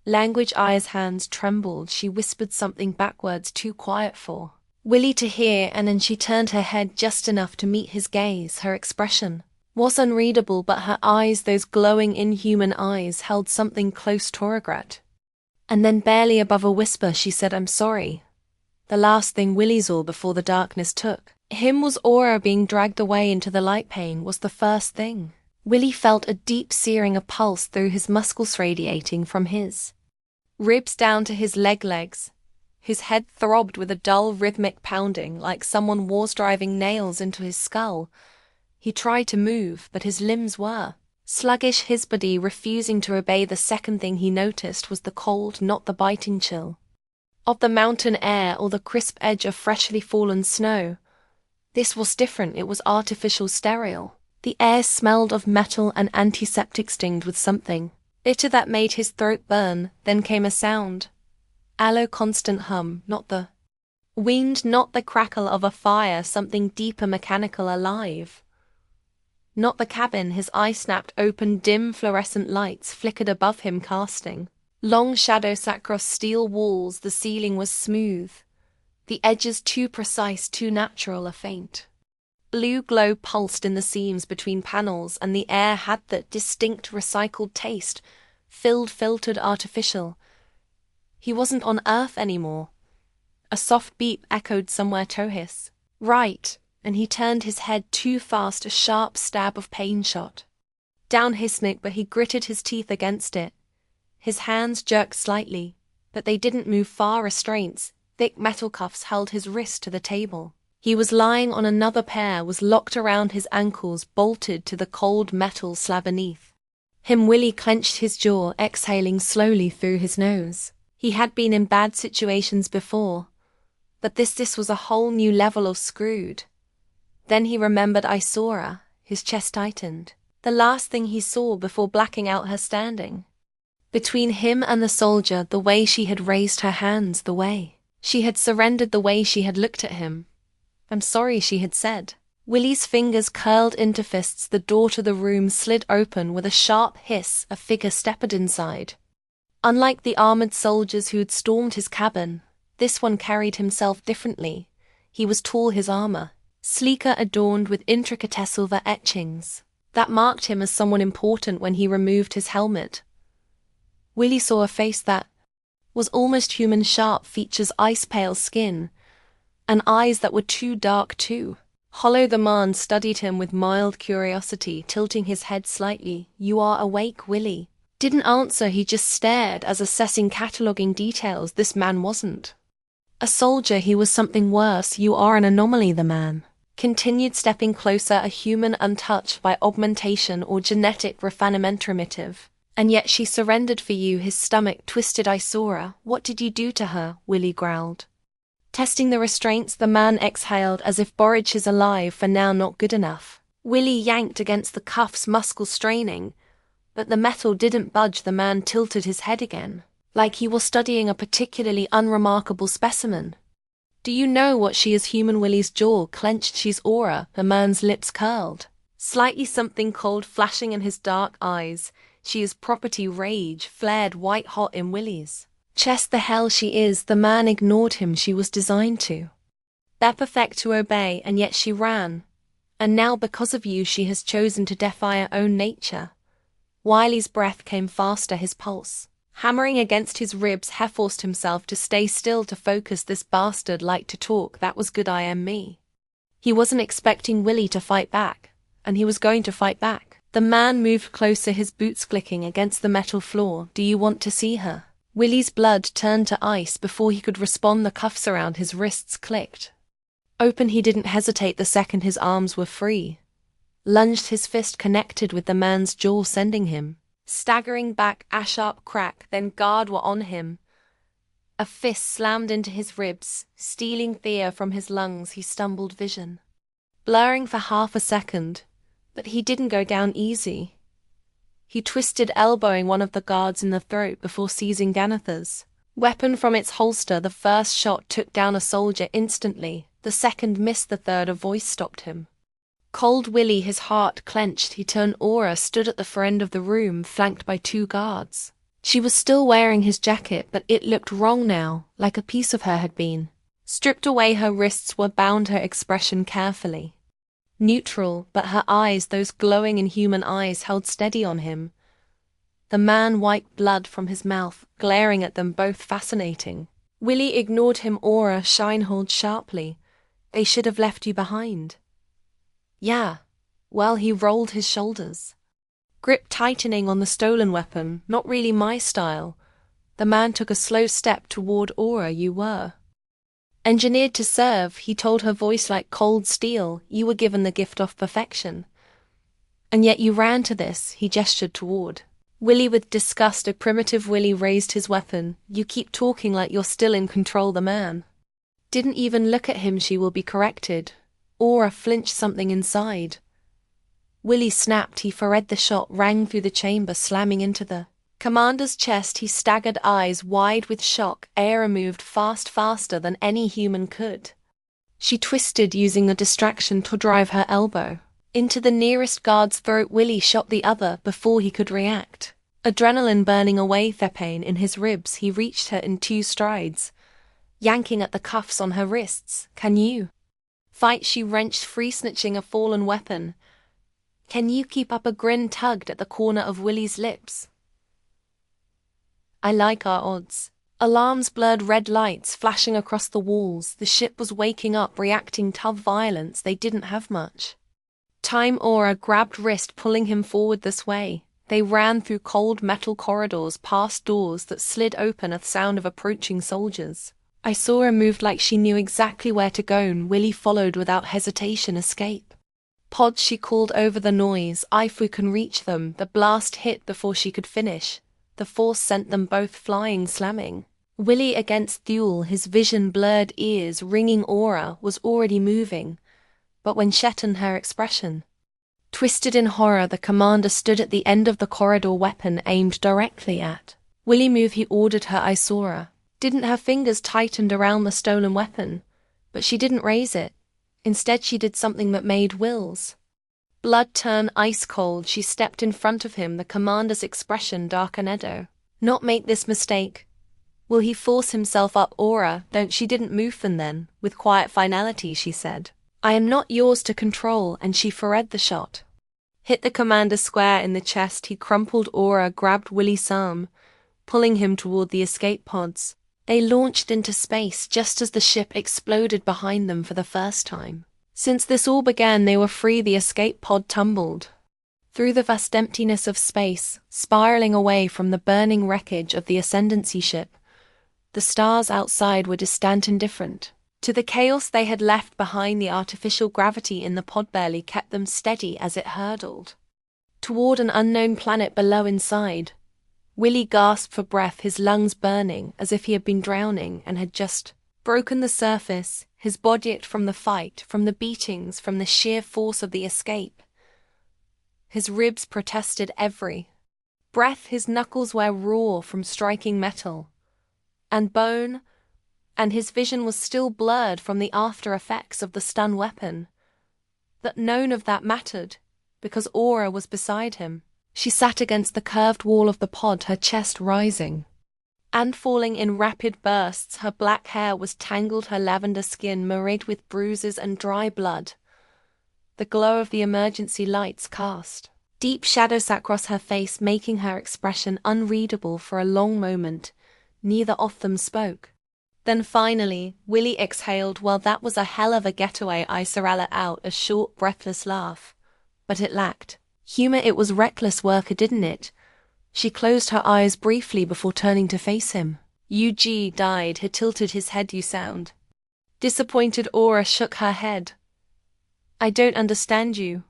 language. Aya's hands trembled. She whispered something backwards, too quiet for Willy to hear, and then she turned her head just enough to meet his gaze. Her expression was unreadable, but her eyes, those glowing, inhuman eyes, held something close to regret. And then, barely above a whisper, she said, I'm sorry. The last thing Willy saw before the darkness took him was Aura being dragged away into the light. Pain was the first thing. Willy felt a deep searing, a pulse through his muscles radiating from his ribs down to his legs. His head throbbed with a dull rhythmic pounding, like someone was driving nails into his skull. He tried to move, but his limbs were sluggish, his body refusing to obey. The second thing he noticed was the cold, not the biting chill of the mountain air or the crisp edge of freshly fallen snow. This was different. It was artificial, sterile. The air smelled of metal and antiseptic, stinged with something bitter that made his throat burn. Then came a sound. A constant hum, not the wind, not the crackle of a fire, something deeper, mechanical, alive. Not the cabin. His eyes snapped open. Dim fluorescent lights flickered above him, casting long shadows across steel walls. The ceiling was smooth, the edges too precise, too natural. A faint blue glow pulsed in the seams between panels, and the air had that distinct recycled taste, filled, filtered, artificial. He wasn't on Earth anymore. A soft beep echoed somewhere. Tohis. Right. And he turned his head too fast. A sharp stab of pain shot down his neck, but he gritted his teeth against it. His hands jerked slightly, but they didn't move far. Restraints, thick metal cuffs, held his wrist to the table. He was lying on another pair, was locked around his ankles, bolted to the cold metal slab beneath him. Willie clenched his jaw, exhaling slowly through his nose. He had been in bad situations before, but this was a whole new level of screwed. Then he remembered Isora. His chest tightened. The last thing he saw before blacking out, her standing between him and the soldier, the way she had raised her hands, the way she had surrendered, the way she had looked at him. "I'm sorry," she had said. Willie's fingers curled into fists. The door to the room slid open with a sharp hiss. A figure stepped inside. Unlike the armored soldiers who had stormed his cabin, this one carried himself differently. He was tall, his armor sleeker, adorned with intricate silver etchings that marked him as someone important. When he removed his helmet, Willie saw a face that was almost human, sharp features, ice-pale skin, and eyes that were too dark, too hollow. The man studied him with mild curiosity, tilting his head slightly. "You are awake?" Willie didn't answer. He just stared, as assessing, cataloging details. This man wasn't a soldier. He was something worse. "You are an anomaly," the man continued, stepping closer, "a human untouched by augmentation or genetic refinement primitive. And yet she surrendered for you." His stomach twisted. "Isora, what did you do to her?" Willie growled. Testing the restraints, the man exhaled, as if Borage is alive, for now not good enough. Willie yanked against the cuffs, muscles straining, but the metal didn't budge. The man tilted his head again, like he was studying a particularly unremarkable specimen. "Do you know what she is?" Human. Willie's jaw clenched. "She's Aura." The man's lips curled slightly, something cold flashing in his dark eyes. "She is property." Rage flared white hot in Willie's chest. "The hell she is." The man ignored him. "She was designed to be perfect, to obey, and yet she ran. And now because of you she has chosen to defy her own nature." Wiley's breath came faster, his pulse hammering against his ribs. He forced himself to stay still, to focus. "This bastard liked to talk. That was good. I am me." He wasn't expecting Willie to fight back, and he was going to fight back. The man moved closer, his boots clicking against the metal floor. "Do you want to see her?" Willie's blood turned to ice. Before he could respond, the cuffs around his wrists clicked open. He didn't hesitate. The second his arms were free, lunged, his fist connected with the man's jaw, sending him staggering back. A sharp crack, then guard were on him. A fist slammed into his ribs, stealing fear from his lungs. He stumbled, vision blurring for half a second, but he didn't go down easy. He twisted, elbowing one of the guards in the throat before seizing Ganathar's weapon from its holster. The first shot took down a soldier instantly. The second missed. The third, a voice stopped him. Cold. Willie, his heart clenched. He turned. Aura stood at the far end of the room, flanked by two guards. She was still wearing his jacket, but it looked wrong now, like a piece of her had been stripped away. Her wrists were bound, her expression carefully neutral, but her eyes, those glowing inhuman eyes, held steady on him. The man wiped blood from his mouth, glaring at them both, fascinating. Willie ignored him. Aura shined sharply. "They should have left you behind." "Yeah." Well, he rolled his shoulders, grip tightening on the stolen weapon. "Not really my style. The man took a slow step toward Aura. You were engineered to serve, he told her voice like cold steel. You were given the gift of perfection. And yet you ran to this, he gestured toward Willy with disgust. A primitive Willy raised his weapon. You keep talking like you're still in control. The man didn't even look at him. She will be corrected. Aura flinched, something inside Willy snapped. He fired. The shot rang through the chamber, slamming into the commander's chest. He staggered, eyes wide with shock. Aura moved faster than any human could. She twisted, using the distraction to drive her elbow into the nearest guard's throat. Willy shot the other before he could react. Adrenaline burning away the pain in his ribs, he reached her in 2 strides, yanking at the cuffs on her wrists. Can you fight? She wrenched free, snatching a fallen weapon. Can you keep up? A grin tugged at the corner of Willy's lips. I like our odds. Alarms, blurred red lights flashing across the walls. The ship was waking up, reacting to violence. They didn't have much time. Aura grabbed wrist, pulling him forward this way. They ran through cold metal corridors, past doors that slid open at the sound of approaching soldiers. I saw her moved like she knew exactly where to go, and Willy followed without hesitation. Escape pods, she called over the noise. If we can reach them. The blast hit before she could finish. The force sent them both flying, slamming Willy against Thule, his vision blurred, ears ringing. Aura was already moving, but when Shetton, her expression twisted in horror, the commander stood at the end of the corridor, weapon aimed directly at Willy. Move, he ordered her. I saw her. Didn't her fingers tightened around the stolen weapon, but she didn't raise it. Instead, she did something that made Will's blood turn ice cold. She stepped in front of him, the commander's expression darkened. Not make this mistake. Will he force himself up? Aura, don't. She didn't move. And then, with quiet finality, she said, I am not yours to control, and she fired. The shot hit the commander square in the chest. He crumpled. Aura grabbed Willy's arm, pulling him toward the escape pods. They launched into space just as the ship exploded behind them for the first time since this all began. They were free. The escape pod tumbled through the vast emptiness of space, spiraling away from the burning wreckage of the Ascendancy ship. The stars outside were distant and different to the chaos they had left behind. The artificial gravity in the pod barely kept them steady as it hurtled toward an unknown planet below. Inside, Willy gasped for breath, his lungs burning as if he had been drowning and had just broken the surface. His body ached from the fight, from the beatings, from the sheer force of the escape. His ribs protested every breath. His knuckles were raw from striking metal and bone, and his vision was still blurred from the after effects of the stun weapon. But none of that mattered, because Aura was beside him. She sat against the curved wall of the pod, her chest rising and falling in rapid bursts. Her black hair was tangled, her lavender skin marred with bruises and dry blood. The glow of the emergency lights cast deep shadows across her face, making her expression unreadable. For a long moment, neither of them spoke. Then finally, Willy exhaled. Well, that was a hell of a getaway. I let out a short, breathless laugh. But it lacked humor. It was reckless work, didn't it? She closed her eyes briefly before turning to face him. UG died. He tilted his head. You sound disappointed. Aura shook her head. I don't understand you.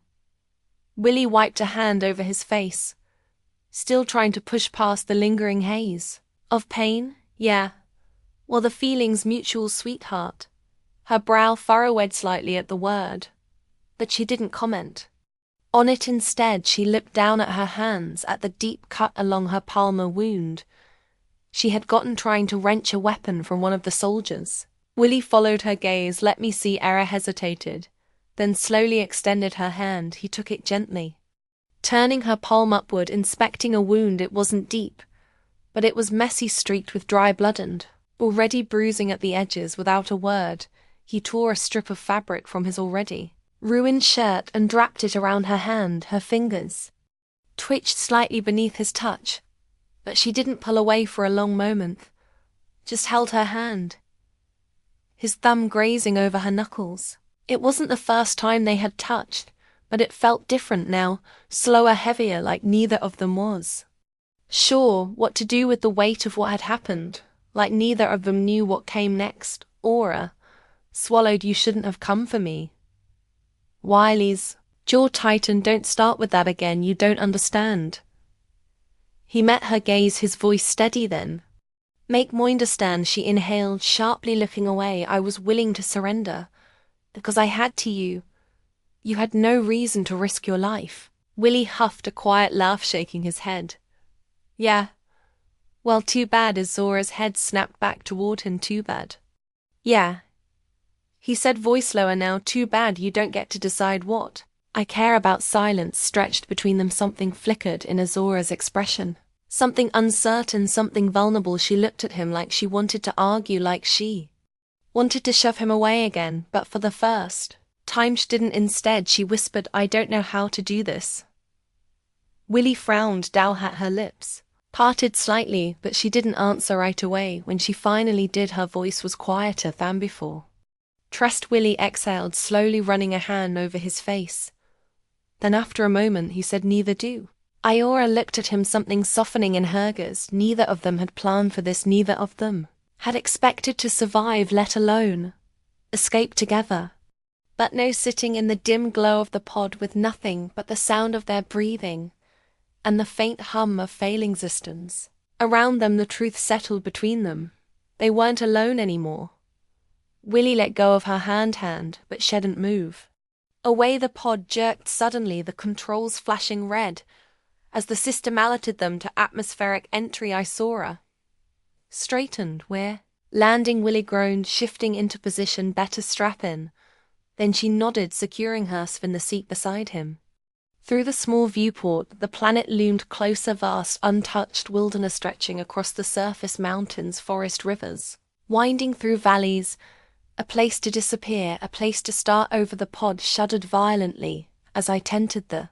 Willy wiped a hand over his face, still trying to push past the lingering haze of pain. Yeah. Well, the feeling's mutual, sweetheart. Her brow furrowed slightly at the word, but she didn't comment on it. Instead, she looked down at her hands, at the deep cut along her palmar wound she had gotten trying to wrench a weapon from one of the soldiers. Willy followed her gaze. Let me see. Era hesitated, then slowly extended her hand. He took it gently, turning her palm upward, inspecting a wound. It wasn't deep, but it was messy, streaked with dry blood and already bruising at the edges. Without a word, he tore a strip of fabric from his already ruined shirt and wrapped it around her hand. Her fingers twitched slightly beneath his touch, but she didn't pull away for a long moment, just held her hand, his thumb grazing over her knuckles. It wasn't the first time they had touched, but it felt different now, slower, heavier, like neither of them was sure what to do with the weight of what had happened, like neither of them knew what came next. Aura swallowed. You shouldn't have come for me. Wiley's jaw tightened. Don't start with that again, you don't understand. He met her gaze, his voice steady then. Make me understand, she inhaled, sharply looking away. I was willing to surrender, because I had to you. You had no reason to risk your life. Willie huffed a quiet laugh, shaking his head. Yeah. Well, too bad. As Zora's head snapped back toward him. Too bad. Yeah. He said, voice lower now. Too bad you don't get to decide what I care about. Silence stretched between them. Something flickered in Azora's expression. Something uncertain, something vulnerable. She looked at him like she wanted to argue, like she wanted to shove him away again, but for the first time she didn't. Instead, she whispered, I don't know how to do this. Willie frowned. Dow at her lips parted slightly, but she didn't answer right away. When she finally did, her voice was quieter than before. Trust. Willie exhaled, slowly running a hand over his face. Then after a moment he said, neither do. Iora looked at him, something softening in her gaze. Neither of them had planned for this. Neither of them had expected to survive, let alone escape together. But no, sitting in the dim glow of the pod with nothing but the sound of their breathing and the faint hum of failing existence around them, the truth settled between them. They weren't alone anymore. Willie let go of her hand, but she didn't move. Away the pod jerked suddenly, the controls flashing red as the system alerted them to atmospheric entry. Isora straightened. We're landing. Willie groaned, shifting into position. Better strap in. Then she nodded, securing herself in the seat beside him. Through the small viewport, the planet loomed closer, vast, untouched wilderness stretching across the surface, mountains, forest, rivers, winding through valleys, a place to disappear, a place to start over. The pod shuddered violently as I entered the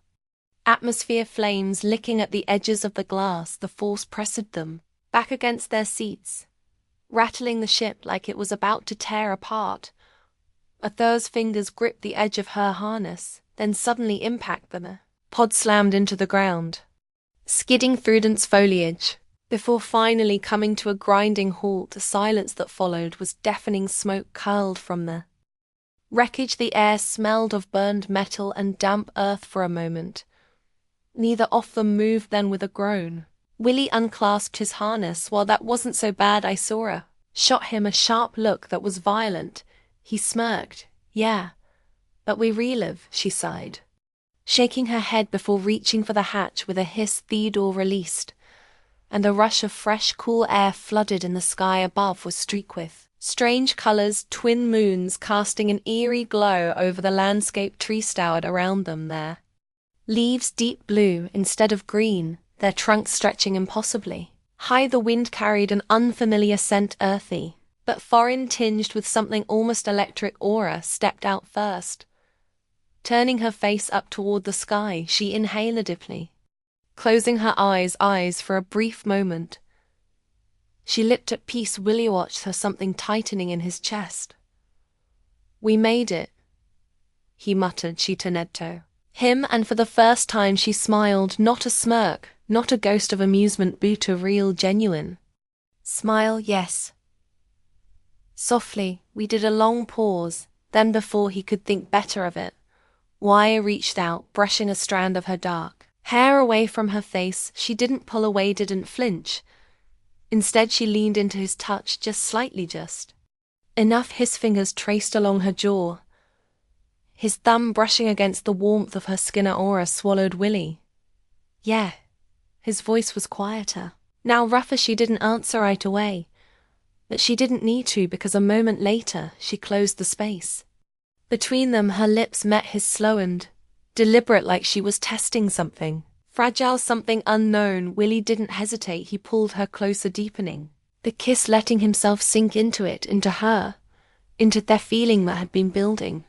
atmosphere, flames licking at the edges of the glass. The force pressed them back against their seats, rattling the ship like it was about to tear apart. Athur's fingers gripped the edge of her harness, then suddenly impact them. Pod slammed into the ground, skidding through dense foliage, before finally coming to a grinding halt. The silence that followed was deafening. Smoke curled from the wreckage. The air smelled of burned metal and damp earth. For a moment, neither of them moved. Then with a groan, Willie unclasped his harness. Well, that wasn't so bad. Isora shot him a sharp look that was violent. He smirked. Yeah, but we relive, she sighed, shaking her head before reaching for the hatch. With a hiss, the door released, and a rush of fresh, cool air flooded in. The sky above was streaked with strange colors, twin moons casting an eerie glow over the landscape. Trees towered around them, their leaves deep blue instead of green, their trunks stretching impossibly high. The wind carried an unfamiliar scent, earthy but foreign, tinged with something almost electric. Aura stepped out first. Turning her face up toward the sky, she inhaled deeply, closing her eyes for a brief moment. She looked at peace. Willie watched her, something tightening in his chest. We made it, he muttered. She turned him, and for the first time she smiled, not a smirk, not a ghost of amusement, but a real, genuine smile. Yes. Softly, we did a long pause, then before he could think better of it, Wire reached out, brushing a strand of her dark hair away from her face. She didn't pull away, didn't flinch. Instead, she leaned into his touch, just slightly, just enough. His fingers traced along her jaw, his thumb brushing against the warmth of her skin. Aura swallowed. Willie. Yeah. His voice was quieter, now rougher. She didn't answer right away, but she didn't need to, because a moment later she closed the space between them. Her lips met his, slow and deliberate, like she was testing something fragile, something unknown. Willie didn't hesitate. He pulled her closer, deepening the kiss, letting himself sink into it, into her, into their feeling that had been building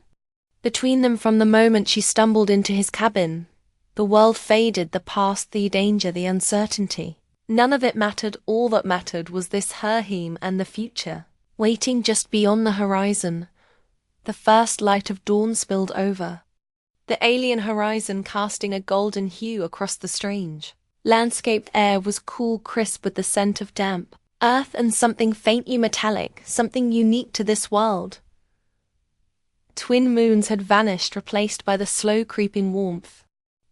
between them from the moment she stumbled into his cabin. The world faded, the past, the danger, the uncertainty. None of it mattered. All that mattered was this, her him, and the future, waiting just beyond the horizon. The first light of dawn spilled over the alien horizon, casting a golden hue across the strange Landscaped air was cool, crisp with the scent of damp earth and something faintly metallic, something unique to this world. Twin moons had vanished, replaced by the slow creeping warmth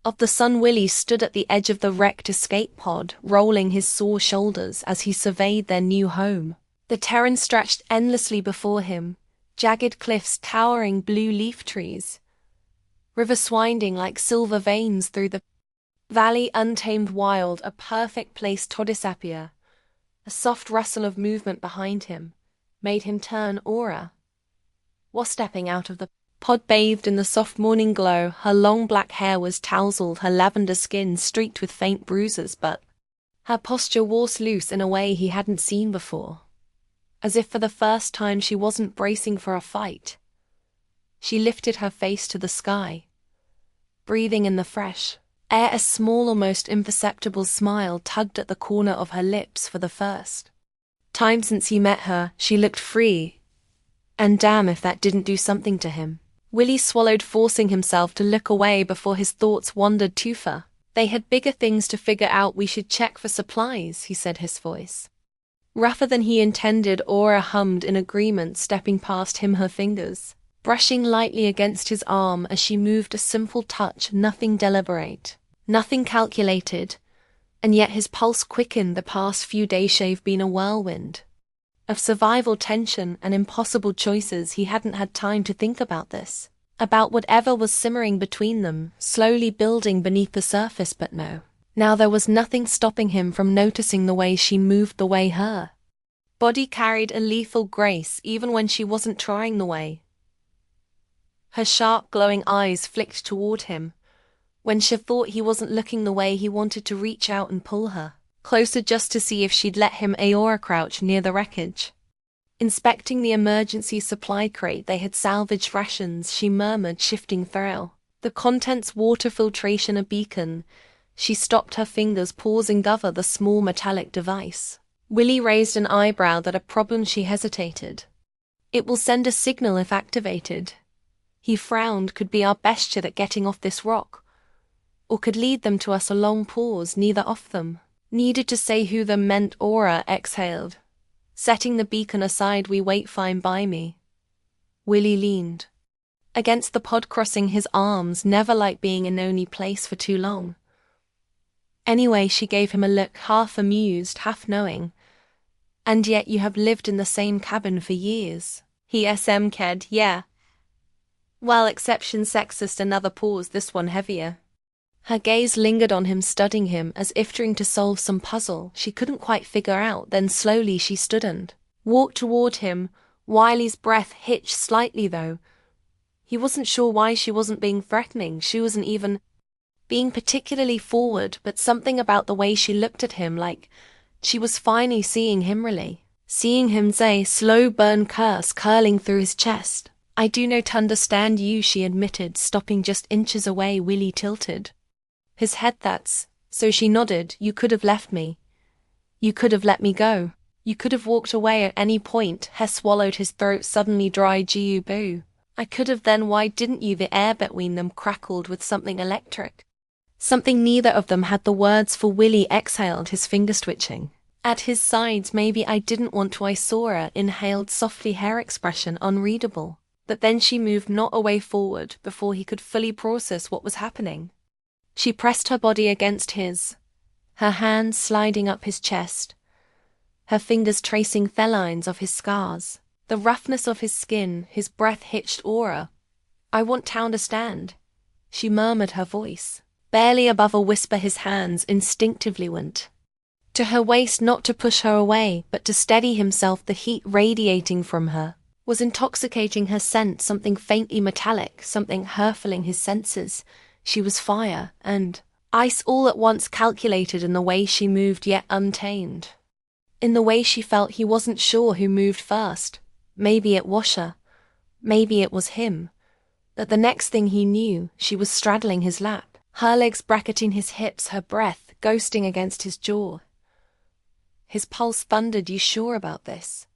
of the sun. Willy stood at the edge of the wrecked escape pod, rolling his sore shoulders as he surveyed their new home. The terrain stretched endlessly before him, jagged cliffs, towering blue leaf trees, rivers winding like silver veins through the valley, untamed wild, a perfect place to disappear. A soft rustle of movement behind him made him turn. Aura was stepping out of the pod, bathed in the soft morning glow. Her long black hair was tousled, her lavender skin streaked with faint bruises, but her posture was loose in a way he hadn't seen before. As if for the first time she wasn't bracing for a fight. She lifted her face to the sky, breathing in the fresh air. A small, almost imperceptible smile tugged at the corner of her lips. For the first time since he met her, she looked free. And damn if that didn't do something to him. Willy swallowed, forcing himself to look away before his thoughts wandered too far. They had bigger things to figure out. We should check for supplies, he said, his voice rougher than he intended. Aura hummed in agreement, stepping past him, her fingers brushing lightly against his arm as she moved. A simple touch, nothing deliberate, nothing calculated, and yet his pulse quickened. The past few days had been a whirlwind of survival, tension, and impossible choices. He hadn't had time to think about this, about whatever was simmering between them, slowly building beneath the surface. But no, now there was nothing stopping him from noticing the way she moved, the way her body carried a lethal grace even when she wasn't trying, the way her sharp, glowing eyes flicked toward him when she thought he wasn't looking, the way he wanted to reach out and pull her closer just to see if she'd let him. Aura crouched near the wreckage, inspecting the emergency supply crate. They had salvaged rations, she murmured, shifting through the contents. Water filtration, a beacon. She stopped, her fingers pausing over the small metallic device. Willy raised an eyebrow. That a problem? She hesitated. It will send a signal if activated. He frowned. Could be our best shot at getting off this rock, or could lead them to us. A long pause. Neither of them needed to say who them meant. Aura exhaled, setting the beacon aside. We wait, fine by me. Willy leaned against the pod, crossing his arms. Never like being in any place for too long. Anyway, she gave him a look, half amused, half knowing. And yet you have lived in the same cabin for years. He SMK'd, yeah. Well, exception sexist. Another pause, this one heavier. Her gaze lingered on him, studying him as if trying to solve some puzzle she couldn't quite figure out. Then slowly she stood and walked toward him. Wiley's breath hitched slightly, though. He wasn't sure why. She wasn't being threatening. She wasn't even being particularly forward, but something about the way she looked at him, like she was finally seeing him, really seeing him. Say, slow burn curse curling through his chest. I do not understand you, she admitted, stopping just inches away. Willy tilted his head. That's so. She nodded. You could have left me. You could have let me go. You could have walked away at any point. Hess swallowed, his throat suddenly dry. Gee, boo. I could have. Then why didn't you? The air between them crackled with something electric. Something neither of them had the words for. Willy exhaled, his fingers twitching at his sides. Maybe I didn't want to. I saw her, inhaled softly, hair expression unreadable. But then she moved not a way forward before he could fully process what was happening. She pressed her body against his, her hands sliding up his chest, her fingers tracing felines of his scars, the roughness of his skin. His breath hitched. Aura, I want to understand, she murmured, her voice barely above a whisper. His hands instinctively went to her waist, not to push her away, but to steady himself. The heat radiating from her was intoxicating. Her scent, something faintly metallic, something hurtling his senses. She was fire and ice all at once, calculated in the way she moved, yet untamed in the way she felt. He wasn't sure who moved first. Maybe it was her, maybe it was him. But the next thing he knew, she was straddling his lap, her legs bracketing his hips, her breath ghosting against his jaw. His pulse thundered. You sure about this?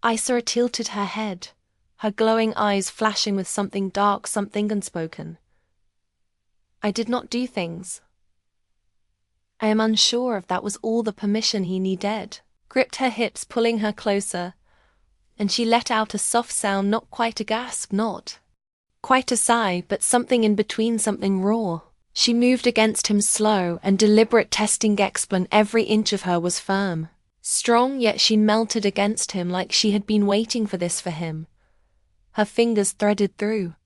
Isra tilted her head, her glowing eyes flashing with something dark, something unspoken. I did not do things I am unsure if that was all the permission he needed. Gripped her hips, pulling her closer, and she let out a soft sound, not quite a gasp, not quite a sigh, but something in between, something raw. She moved against him, slow and deliberate, testing explain. Every inch of her was firm, strong, yet she melted against him like she had been waiting for this for him. Her fingers threaded through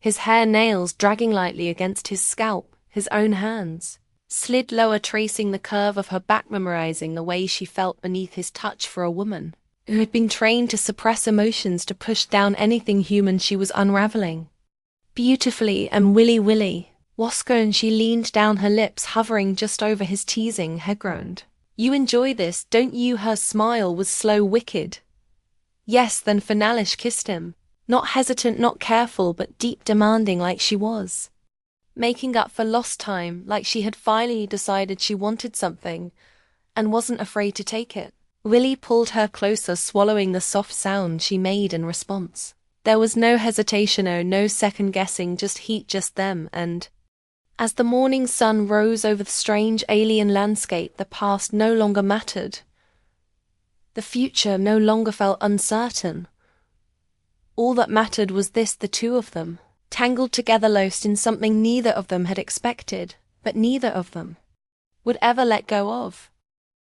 his hair, nails dragging lightly against his scalp. His own hands slid lower, tracing the curve of her back, memorizing the way she felt beneath his touch. For a woman who had been trained to suppress emotions, to push down anything human, she was unraveling beautifully and willy. Wasco, and she leaned down, her lips hovering just over his teasing head, groaned. You enjoy this, don't you? Her smile was slow, wicked. Yes, then Finalish kissed him. Not hesitant, not careful, but deep, demanding, like she was making up for lost time, like she had finally decided she wanted something and wasn't afraid to take it. Willie pulled her closer, swallowing the soft sound she made in response. There was no hesitation, no second guessing, just heat, just them. And as the morning sun rose over the strange alien landscape, the past no longer mattered. The future no longer felt uncertain. All that mattered was this, the two of them, tangled together, lost in something neither of them had expected, but neither of them would ever let go of.